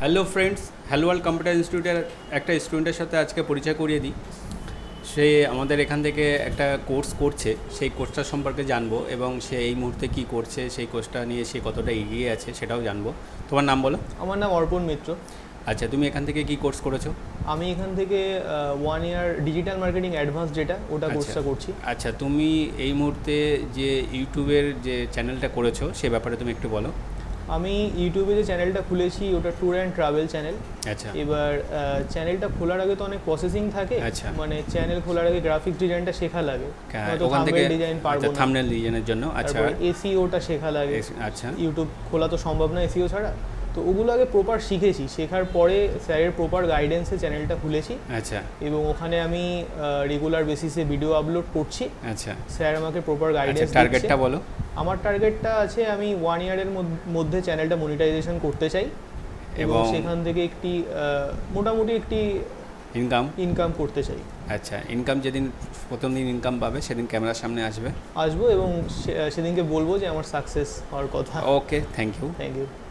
Hello friends, hello world computer ইনস্টিটিউটের একটা স্টুডেন্টের সাথে আজকে পরিচয় করিয়ে দিই। সে আমাদের এখান থেকে একটা কোর্স করছে, সেই কোর্সটা সম্পর্কে জানবো এবং সে এই মুহূর্তে কী করছে, সেই কোর্সটা নিয়ে সে কতটা এগিয়ে আছে সেটাও জানবো। তোমার নাম বলো। আমার নাম অর্পণ মিত্র। আচ্ছা, তুমি এখান থেকে কী কোর্স করেছো? আমি এখান থেকে 1 ইয়ার ডিজিটাল মার্কেটিং অ্যাডভান্স যেটা ওটা কোর্সটা করছি। আচ্ছা, তুমি এই মুহূর্তে যে ইউটিউবের যে চ্যানেলটা করেছো সে ব্যাপারে তুমি একটু বলো। আমি ইউটিউবে যে চ্যানেলটা খুলেছি ওটা ট্যুর অ্যান্ড ট্রাভেল চ্যানেল। আচ্ছা, এবার চ্যানেলটা খোলার আগে তো অনেক প্রসেসিং থাকে। আচ্ছা। মানে চ্যানেল খোলার আগে গ্রাফিক্স ডিজাইনটা শেখা লাগে, হয়তো ওখান থেকে থাম্বনেল ডিজাইন পারবো না। থাম্বনেল ডিজাইনের জন্য। আচ্ছা, তারপরে এসইওটা শেখা লাগে। আচ্ছা, ইউটিউব খোলা তো সম্ভব না এসইও ছাড়া, তো ওগুলো আগে প্রপার শিখেছি। শেখার পরে স্যারের প্রপার গাইডেন্সে চ্যানেলটা খুলেছি আচ্ছা, এবং ওখানে আমি রেগুলার বেসিসে ভিডিও আপলোড করছি। আচ্ছা। স্যার আমাকে প্রপার গাইডেন্স দিচ্ছে। টার্গেটটা বলো। আমার টার্গেটটা আছে, আমি 1 ইয়ারের মধ্যে চ্যানেলটা মনিটাইজেশন করতে চাই এবং সেখান থেকে একটি মোটামুটি একটি ইনকাম করতে চাই। আচ্ছা, ইনকাম যেদিন প্রথম দিন ইনকাম পাবে সেদিন ক্যামেরার সামনে আসবো এবং এবং সেদিনকে বলবো যে আমার সাকসেস হওয়ার কথা। Okay, thank you. Thank you.